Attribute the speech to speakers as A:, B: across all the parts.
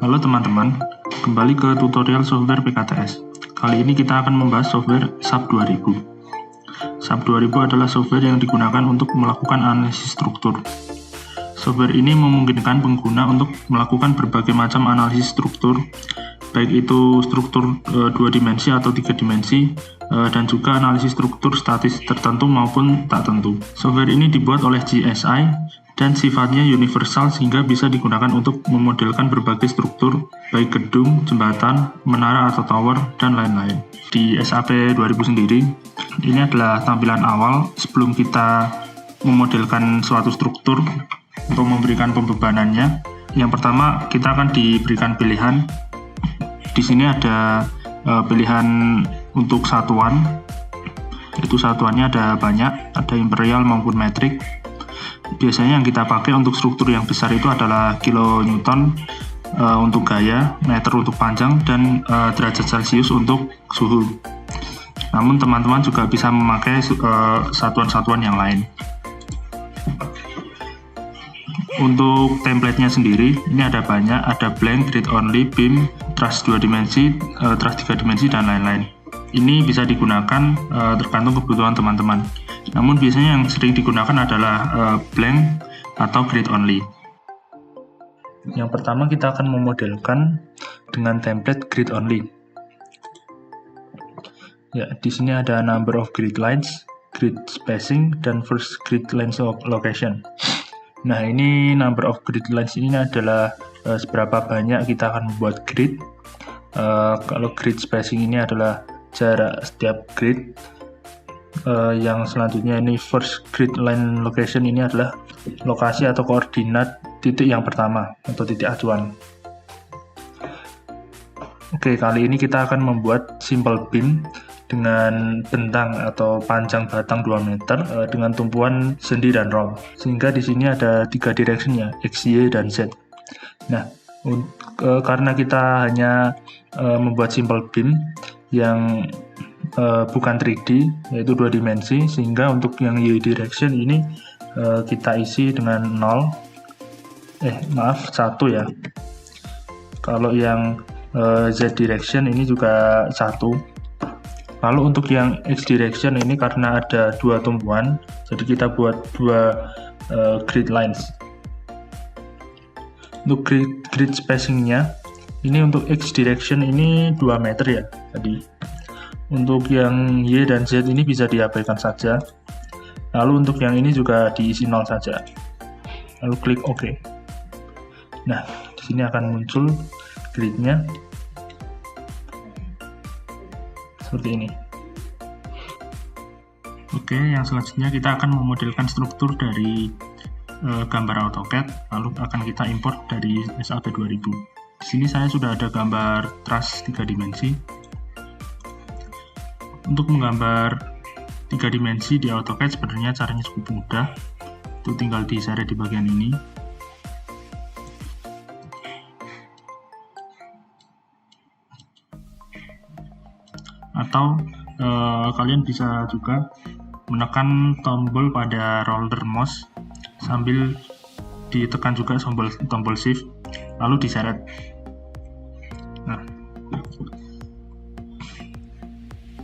A: Halo teman-teman, kembali ke tutorial software PKTS. Kali ini kita akan membahas software SAP 2000. SAP 2000 adalah software yang digunakan untuk melakukan analisis struktur. Software ini memungkinkan pengguna untuk melakukan berbagai macam analisis struktur, baik itu struktur 2 dimensi atau 3 dimensi, dan juga analisis struktur statis tertentu maupun tak tentu. Software ini dibuat oleh GSI dan sifatnya universal sehingga bisa digunakan untuk memodelkan berbagai struktur, baik gedung, jembatan, menara atau tower, dan lain-lain. Di SAP 2000 sendiri, ini adalah tampilan awal sebelum kita memodelkan suatu struktur untuk memberikan pembebanannya. Yang pertama, kita akan diberikan pilihan. Di sini ada pilihan untuk satuan, itu satuannya ada banyak, ada imperial maupun metrik. Biasanya yang kita pakai untuk struktur yang besar itu adalah kilonewton untuk gaya, meter untuk panjang, dan derajat Celcius untuk suhu. Namun teman-teman juga bisa memakai satuan-satuan yang lain. Untuk template-nya sendiri, ini ada banyak, ada blank, grid only, beam, truss 2 dimensi, truss 3 dimensi, dan lain-lain. Ini bisa digunakan tergantung kebutuhan teman-teman. Namun biasanya yang sering digunakan adalah blank atau grid only. Yang pertama kita akan memodelkan dengan template grid only. Ya, di sini ada number of grid lines, grid spacing, dan first grid lines location. Nah, ini number of grid lines ini adalah seberapa banyak kita akan membuat grid. Kalau grid spacing ini adalah jarak setiap grid. Yang selanjutnya ini first grid line location, ini adalah lokasi atau koordinat titik yang pertama atau titik acuan. Oke, kali ini kita akan membuat simple beam dengan bentang atau panjang batang 2 meter dengan tumpuan sendi dan roll, sehingga di sini ada 3 direction-nya, X, Y, dan Z. Nah, karena kita hanya membuat simple beam yang bukan 3D, yaitu 2 dimensi, sehingga untuk yang Y direction ini kita isi dengan 1 ya. Kalau yang Z direction ini juga 1. Lalu untuk yang X direction ini karena ada 2 tumpuan, jadi kita buat 2 grid lines. Untuk grid spacing-nya, ini untuk X direction ini 2 meter ya tadi. Untuk yang Y dan Z ini bisa diabaikan saja. Lalu untuk yang ini juga diisi 0 saja. Lalu klik OK. Nah, di sini akan muncul gridnya seperti ini. Oke, yang selanjutnya kita akan memodelkan struktur dari gambar AutoCAD, lalu akan kita import dari SAP 2000. Di sini saya sudah ada gambar truss 3 dimensi. Untuk menggambar 3 dimensi di AutoCAD sebenarnya caranya cukup mudah. Itu tinggal diseret di bagian ini. Atau kalian bisa juga menekan tombol pada roller mouse sambil ditekan juga tombol shift lalu diseret. Nah,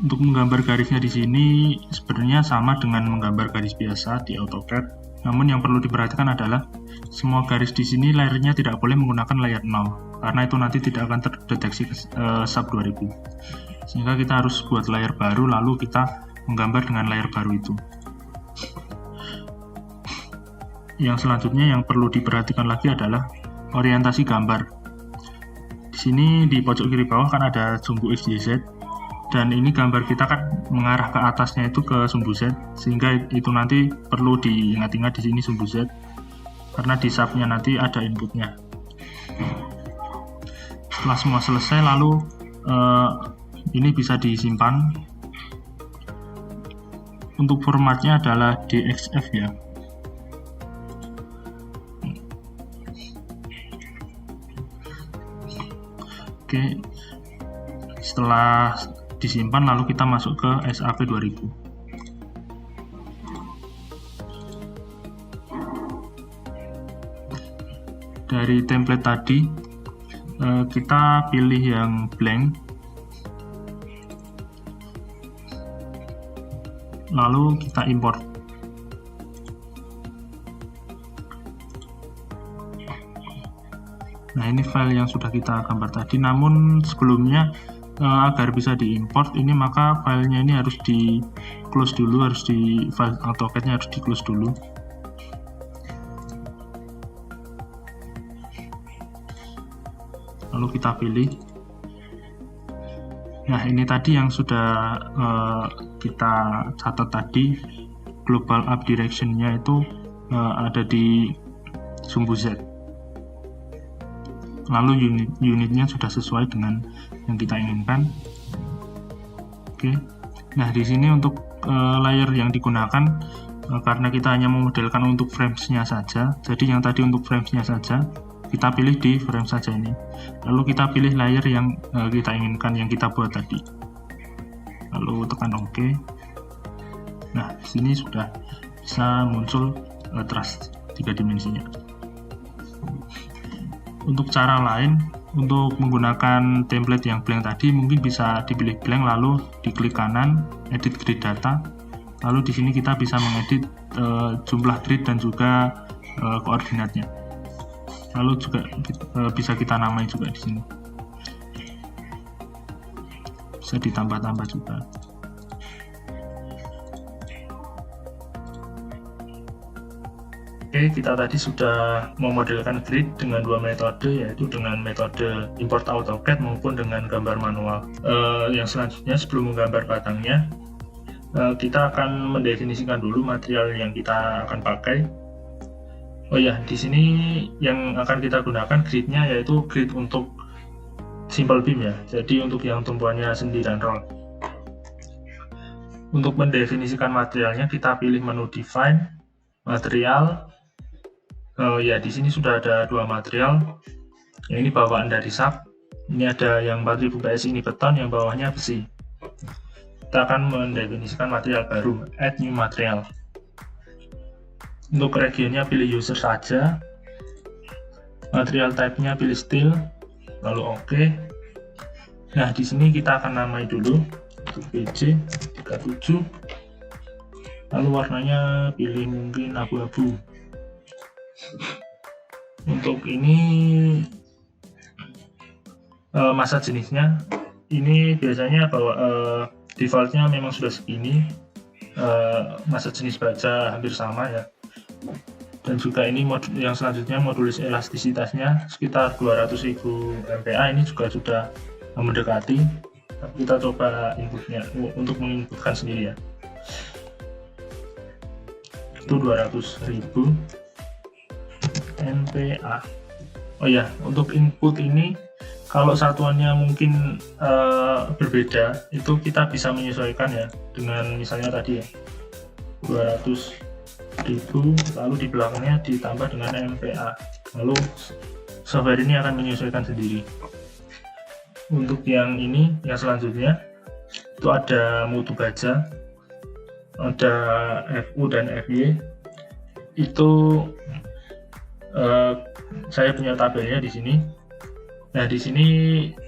A: untuk menggambar garisnya di sini sebenarnya sama dengan menggambar garis biasa di AutoCAD. Namun yang perlu diperhatikan adalah semua garis di sini layernya tidak boleh menggunakan layer 0, karena itu nanti tidak akan terdeteksi SAP 2000. Sehingga kita harus buat layer baru lalu kita menggambar dengan layer baru itu. Yang selanjutnya yang perlu diperhatikan lagi adalah orientasi gambar. Di sini di pojok kiri bawah kan ada sumbu X, Y, Z. Dan ini gambar kita kan mengarah ke atasnya itu ke sumbu Z, sehingga itu nanti perlu diingat-ingat di sini sumbu Z, karena di SAP-nya nanti ada inputnya. Setelah semua selesai, lalu ini bisa disimpan. Untuk formatnya adalah DXF ya. Oke, setelah disimpan lalu kita masuk ke SAP 2000. Dari template tadi kita pilih yang blank, lalu kita import. Nah, ini file yang sudah kita gambar tadi, namun sebelumnya agar bisa diimport ini, maka filenya ini harus di close dulu, file AutoCAD-nya harus di close dulu. Lalu kita pilih. Nah, ini tadi yang sudah kita catat tadi, global up direction-nya itu ada di sumbu Z. Lalu unitnya sudah sesuai dengan yang kita inginkan. Oke. Nah, di sini untuk layer yang digunakan, karena kita hanya memodelkan untuk frames-nya saja, jadi yang tadi untuk frames-nya saja, kita pilih di frame saja ini. Lalu kita pilih layer yang kita inginkan, yang kita buat tadi. Lalu tekan OK. Nah, di sini sudah bisa muncul truss 3 dimensinya. Untuk cara lain, untuk menggunakan template yang blank tadi, mungkin bisa dipilih blank, lalu diklik kanan, edit grid data. Lalu di sini kita bisa mengedit jumlah grid dan juga koordinatnya. Lalu juga bisa kita namai juga di sini. Bisa ditambah-tambah juga. Oke, kita tadi sudah memodelkan grid dengan 2 metode, yaitu dengan metode import AutoCAD maupun dengan gambar manual. Yang selanjutnya, sebelum menggambar batangnya, kita akan mendefinisikan dulu material yang kita akan pakai. Oh ya, di sini yang akan kita gunakan gridnya yaitu grid untuk simple beam ya. Jadi untuk yang tumpuannya sendi dan roll. Untuk mendefinisikan materialnya, kita pilih menu define, material. Ya, di sini sudah ada 2 material. Yang ini bawaan dari SAP. Ini ada yang 4000 PSI, ini beton, yang bawahnya besi. Kita akan mendefinisikan material baru, add new material. Untuk regionnya pilih user saja. Material type-nya pilih steel, lalu OK. Nah, di sini kita akan namai dulu untuk BJ 37. Lalu warnanya pilih mungkin abu-abu. Untuk ini masa jenisnya, ini biasanya bahwa defaultnya memang sudah segini. Masa jenis baja hampir sama ya. Dan juga ini yang selanjutnya modulis elastisitasnya sekitar 200.000 MPa, ini juga sudah mendekati. Kita coba inputnya untuk menginputkan sendiri ya. Itu 200.000 MPa. Oh ya, untuk input ini kalau satuannya mungkin berbeda, itu kita bisa menyesuaikan ya dengan misalnya tadi ya 200.000, lalu di belakangnya ditambah dengan MPa, lalu software ini akan menyesuaikan sendiri. Untuk yang ini, yang selanjutnya itu ada mutu baja, ada FU dan FY. Itu saya punya tabelnya di sini. Nah, di sini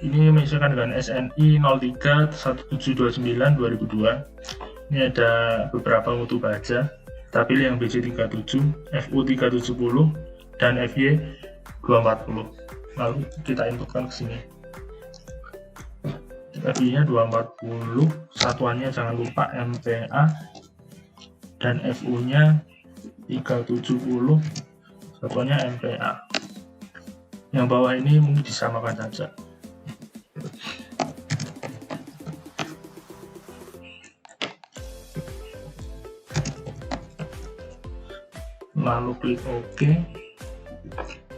A: ini menyesuaikan dengan SNI 03 1729 2002. Ini ada beberapa mutu baja. Kita pilih yang BJ 37, FU 370, dan FY 240. Lalu kita inputkan ke sini. FY-nya 240, satuannya jangan lupa MPa, dan FU-nya 370, satuannya MPa. Yang bawah ini mungkin disamakan saja. Lalu klik OK.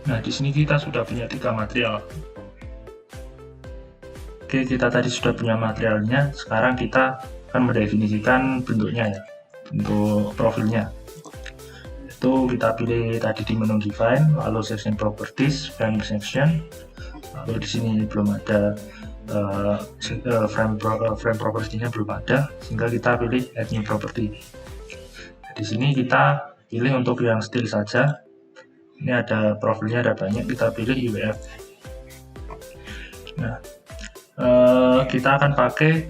A: Nah, di sini kita sudah punya 3 material. Oke, kita tadi sudah punya materialnya. Sekarang kita akan mendefinisikan bentuknya ya, untuk profilnya. Itu kita pilih tadi di menu define, lalu section properties, frame section. Lalu di sini belum ada frame property-nya belum ada, sehingga kita pilih add new property. Di sini kita pilih untuk yang steel saja. Ini ada profilnya, ada banyak, kita pilih UEF. Nah, kita akan pakai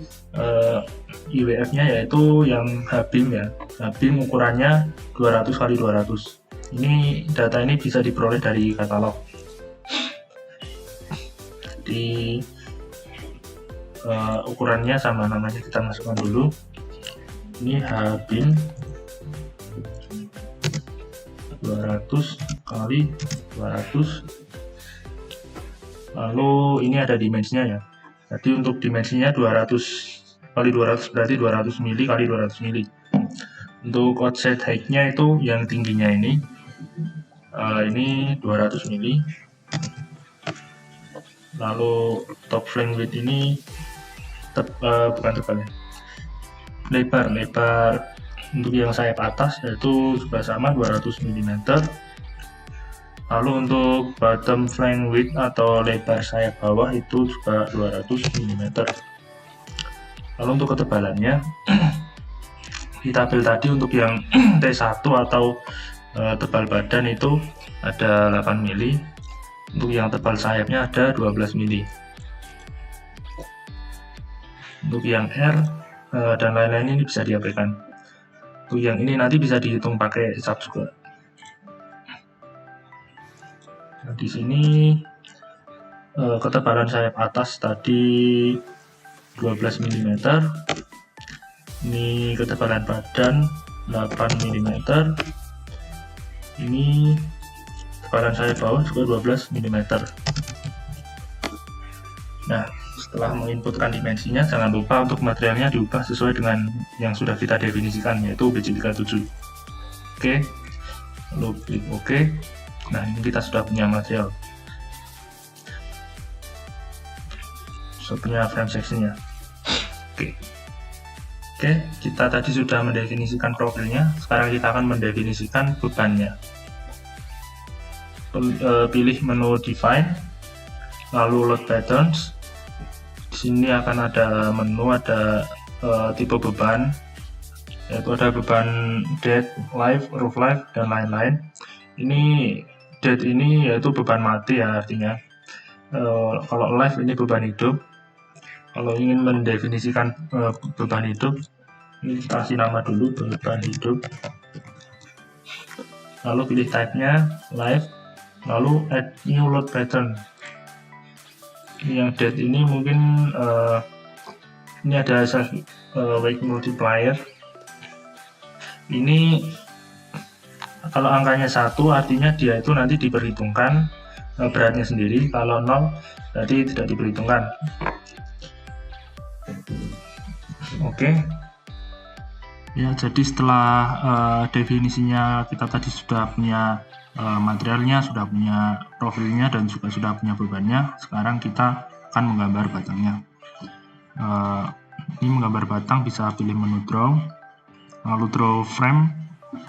A: IWF-nya yaitu yang H-beam ya. H-beam ukurannya 200 x 200. Ini data ini bisa diperoleh dari katalog. Di ukurannya sama, namanya kita masukkan dulu. Ini H-beam 200 x 200. Lalu ini ada dimensinya ya. Jadi untuk dimensinya 200 x 200 berarti 200 mili x 200 mili. Untuk outside height-nya itu yang tingginya ini 200 mili. Lalu top flank width ini lebar untuk yang sayap atas yaitu juga sama 200 mm. Lalu untuk bottom flank width atau lebar sayap bawah itu juga 200 mm. Lalu untuk ketebalannya kita ambil tadi untuk yang T1 atau tebal badan itu ada 8 mili. Untuk yang tebal sayapnya ada 12 mili. Untuk yang R dan lain-lain ini bisa diabaikan. Untuk yang ini nanti bisa dihitung pakai SAP juga. Nah, di sini ketebalan sayap atas tadi 12 mm. Ini ketebalan badan 8 mm. Ini ketebalan sayap bawah juga 12 mm. Nah, setelah menginputkan dimensinya, jangan lupa untuk materialnya diubah sesuai dengan yang sudah kita definisikan, yaitu BJ37. Oke, lalu klik OK. Nah, ini kita sudah punya material, sudah punya frame sectionnya. Oke, kita tadi sudah mendefinisikan profilnya. Sekarang kita akan mendefinisikan bebannya. Pilih menu Define, lalu Load Patterns. Di sini akan ada menu, ada tipe beban, yaitu ada beban dead, live, roof live, dan lain-lain. Ini dead ini yaitu beban mati ya artinya. Kalau live ini beban hidup. Kalau ingin mendefinisikan beban hidup, ini kita kasih nama dulu beban hidup. Lalu pilih type-nya live, lalu add new load pattern. Yang dead ini mungkin ini ada self weight multiplier. Ini kalau angkanya 1 artinya dia itu nanti diperhitungkan beratnya sendiri. Kalau 0 berarti tidak diperhitungkan. Oke. Ya, jadi setelah definisinya kita tadi sudah punya materialnya, sudah punya profilnya, dan juga sudah punya bebannya. Sekarang kita akan menggambar batangnya. Ini menggambar batang bisa pilih menu draw, lalu draw frame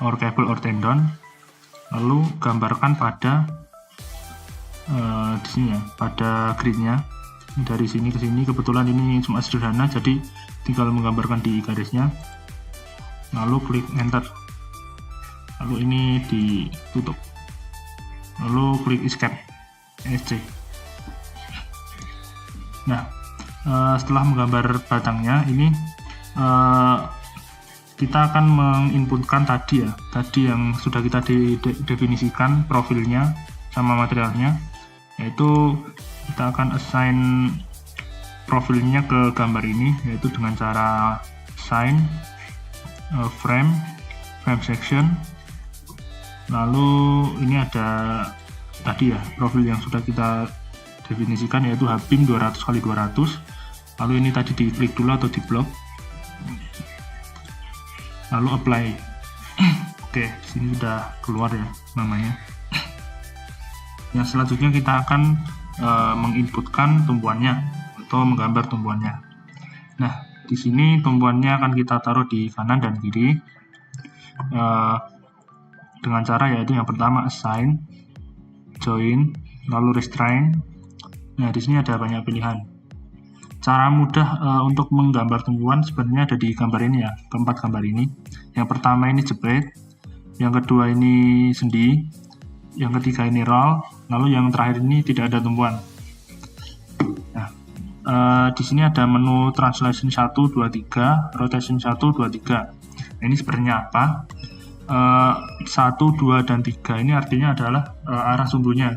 A: or cable or tendon, lalu gambarkan pada di sini ya, pada gridnya. Dari sini ke sini, kebetulan ini cuma sederhana, jadi tinggal menggambarkan di garisnya, lalu klik enter, lalu ini ditutup, lalu klik escape ESC. Nah, setelah menggambar batangnya ini kita akan menginputkan tadi yang sudah kita definisikan profilnya sama materialnya, yaitu kita akan assign profilnya ke gambar ini, yaitu dengan cara assign frame section. Lalu ini ada tadi ya profil yang sudah kita definisikan, yaitu H-beam 200 x 200. Lalu ini tadi diklik dulu atau di blok, lalu apply. Oke, sini sudah keluar ya namanya. Yang selanjutnya kita akan menginputkan tumbuhannya atau menggambar tumbuhannya. Nah, di sini tumbuhannya akan kita taruh di kanan dan kiri dengan cara yaitu yang pertama assign, join, lalu restrain. Nah, di sini ada banyak pilihan. Cara mudah untuk menggambar tumbuhan sebenarnya ada di gambar ini ya, keempat gambar ini. Yang pertama ini jepret, yang kedua ini sendi, yang ketiga ini roll, lalu yang terakhir ini tidak ada tumbuhan. Nah, di sini ada menu translation 1, 2, 3, rotation 1, 2, 3. Nah, ini sebenarnya apa? 1, 2, dan 3 ini artinya adalah arah sumbunya.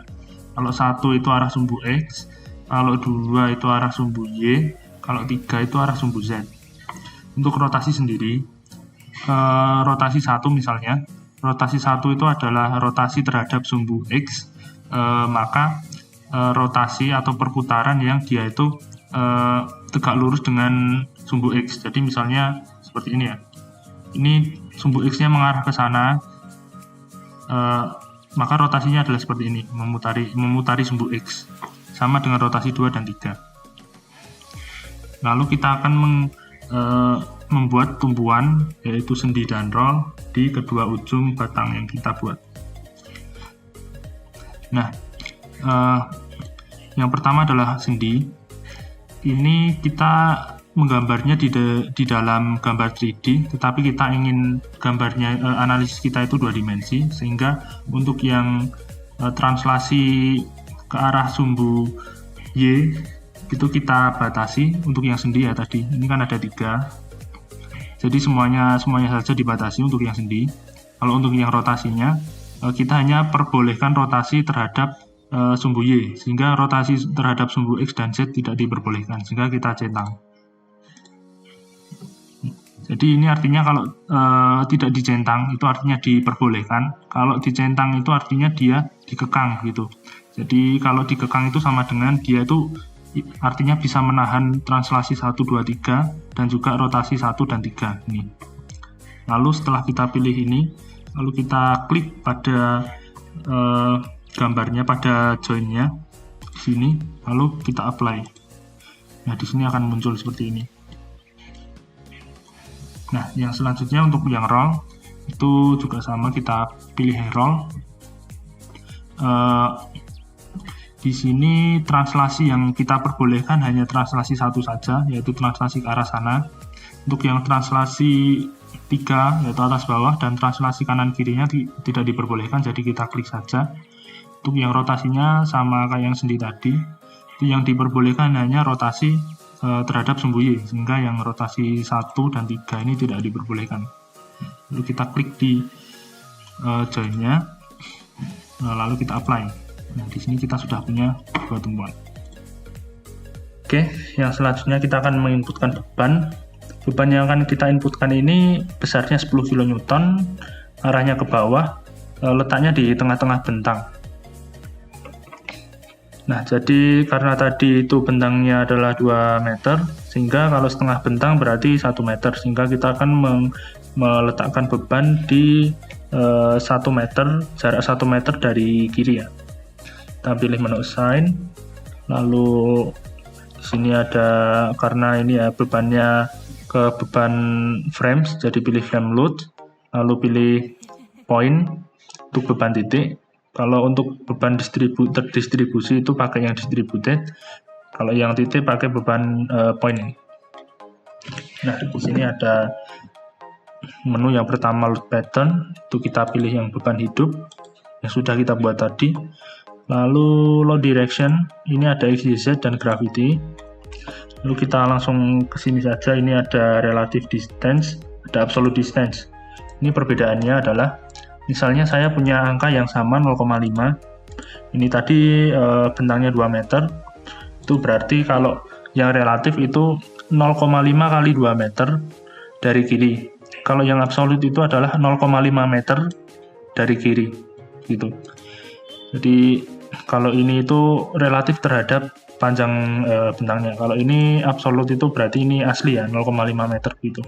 A: Kalau 1 itu arah sumbu X, kalau 2 itu arah sumbu Y, kalau 3 itu arah sumbu Z. Untuk rotasi sendiri, rotasi 1 misalnya, rotasi 1 itu adalah rotasi terhadap sumbu X, maka rotasi atau perputaran yang dia itu tegak lurus dengan sumbu X. Jadi misalnya seperti ini ya, ini sumbu X-nya mengarah ke sana, maka rotasinya adalah seperti ini, memutari sumbu X, sama dengan rotasi 2 dan 3. Lalu kita akan membuat tumpuan, yaitu sendi dan roll, di kedua ujung batang yang kita buat. Nah, yang pertama adalah sendi. Ini kita menggambarnya di dalam gambar 3D, tetapi kita ingin gambarnya, analisis kita itu 2 dimensi, sehingga untuk yang translasi ke arah sumbu Y itu kita batasi. Untuk yang sendi ya tadi, ini kan ada 3, jadi semuanya saja dibatasi untuk yang sendi. Kalau untuk yang rotasinya, kita hanya perbolehkan rotasi terhadap sumbu Y, sehingga rotasi terhadap sumbu X dan Z tidak diperbolehkan, sehingga kita centang. Jadi ini artinya kalau tidak dicentang itu artinya diperbolehkan, kalau dicentang itu artinya dia dikekang gitu. Jadi kalau dikekang itu sama dengan dia itu artinya bisa menahan translasi 1, 2, 3 dan juga rotasi 1 dan 3 ini. Lalu setelah kita pilih ini, lalu kita klik pada gambarnya, pada join-nya di sini, lalu kita apply. Nah, di sini akan muncul seperti ini. Nah, yang selanjutnya untuk yang roll itu juga sama, kita pilih roll. Di sini translasi yang kita perbolehkan hanya translasi 1 saja, yaitu translasi ke arah sana. Untuk yang translasi 3, yaitu atas bawah, dan translasi kanan kirinya tidak diperbolehkan, jadi kita klik saja. Untuk yang rotasinya sama kayak yang sendi tadi, itu yang diperbolehkan hanya rotasi terhadap sumbu Y, sehingga yang rotasi 1 dan 3 ini tidak diperbolehkan. Lalu kita klik di join-nya, lalu kita apply. Nah, di sini kita sudah punya 2 tumpuan. Oke, yang selanjutnya kita akan menginputkan beban. Beban yang akan kita inputkan ini besarnya 10 kN, arahnya ke bawah, letaknya di tengah-tengah bentang. Nah, jadi karena tadi itu bentangnya adalah 2 meter, sehingga kalau setengah bentang berarti 1 meter, sehingga kita akan meletakkan beban di 1 meter, jarak 1 meter dari kiri ya. Kita pilih menu assign, lalu di sini ada, karena ini ya bebannya ke beban frames, jadi pilih frame load, lalu pilih point untuk beban titik. Kalau untuk beban terdistribusi itu pakai yang distributed, kalau yang titik pakai beban point ini. Nah, di sini ada menu yang pertama load pattern, itu kita pilih yang beban hidup yang sudah kita buat tadi. Lalu load direction, ini ada XYZ dan gravity. Lalu kita langsung ke sini saja, ini ada relative distance, ada absolute distance. Ini perbedaannya adalah, misalnya saya punya angka yang sama 0,5. Ini tadi bentangnya 2 meter. Itu berarti kalau yang relatif itu 0,5 kali 2 meter dari kiri. Kalau yang absolute itu adalah 0,5 meter dari kiri gitu. Jadi kalau ini itu relatif terhadap panjang bentangnya. Kalau ini absolute itu berarti ini asli ya, 0,5 meter gitu.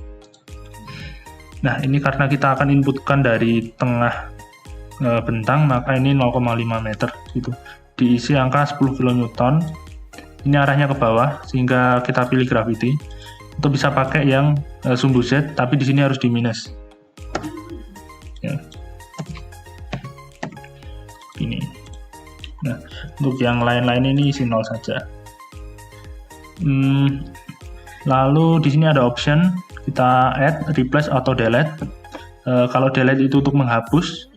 A: Nah, ini karena kita akan inputkan dari tengah bentang, maka ini 0,5 meter gitu. Diisi angka 10 kN. Ini arahnya ke bawah, sehingga kita pilih gravity. Itu bisa pakai yang sumbu Z, tapi di sini harus di minus. Ya. Ini. Nah, untuk yang lain-lain ini isi 0 saja. Lalu di sini ada option, kita add, replace, atau delete. Kalau delete itu untuk menghapus,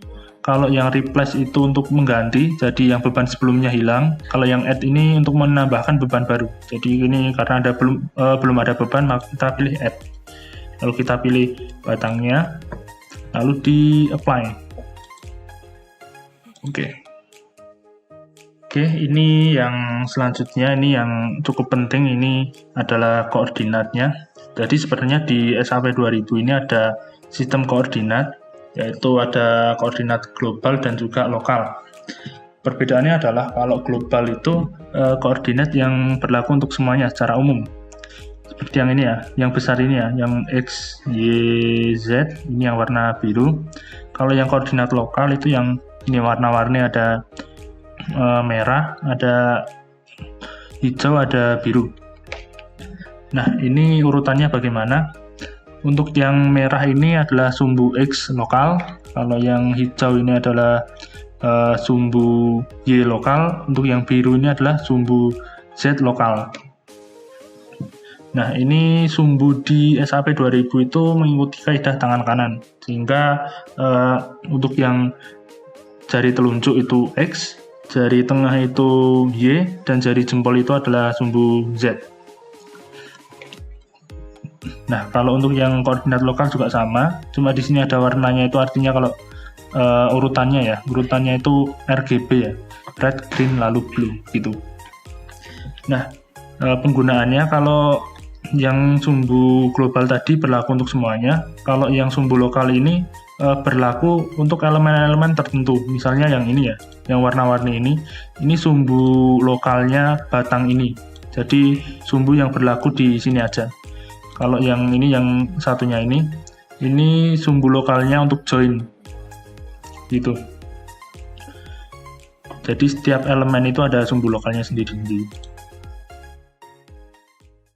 A: Kalau yang replace itu untuk mengganti, jadi yang beban sebelumnya hilang. Kalau yang add ini untuk menambahkan beban baru. Jadi ini karena belum ada beban, maka kita pilih add. Lalu kita pilih batangnya, lalu di apply. Oke, ini yang selanjutnya, ini yang cukup penting, ini adalah koordinatnya. Jadi sebenarnya di SAP 2000 ini ada sistem koordinat, yaitu ada koordinat global dan juga lokal. Perbedaannya adalah kalau global itu koordinat yang berlaku untuk semuanya secara umum. Seperti yang ini ya, yang besar ini ya, yang X, Y, Z, ini yang warna biru. Kalau yang koordinat lokal itu yang ini warna-warni, ada merah, ada hijau, ada biru. Nah, ini urutannya bagaimana? Untuk yang merah ini adalah sumbu X lokal, kalau yang hijau ini adalah sumbu Y lokal, untuk yang biru ini adalah sumbu Z lokal. Nah, ini sumbu di SAP 2000 itu mengikuti kaidah tangan kanan, sehingga untuk yang jari telunjuk itu X, jari tengah itu Y, dan jari jempol itu adalah sumbu Z. Nah, kalau untuk yang koordinat lokal juga sama, cuma di sini ada warnanya, itu artinya kalau urutannya itu RGB ya, red, green, lalu blue gitu. Nah, penggunaannya kalau yang sumbu global tadi berlaku untuk semuanya, kalau yang sumbu lokal ini berlaku untuk elemen-elemen tertentu. Misalnya yang ini ya, yang warna-warni ini sumbu lokalnya batang ini. Jadi sumbu yang berlaku di sini aja. Kalau yang ini, yang satunya ini sumbu lokalnya untuk join gitu. Jadi setiap elemen itu ada sumbu lokalnya sendiri-sendiri.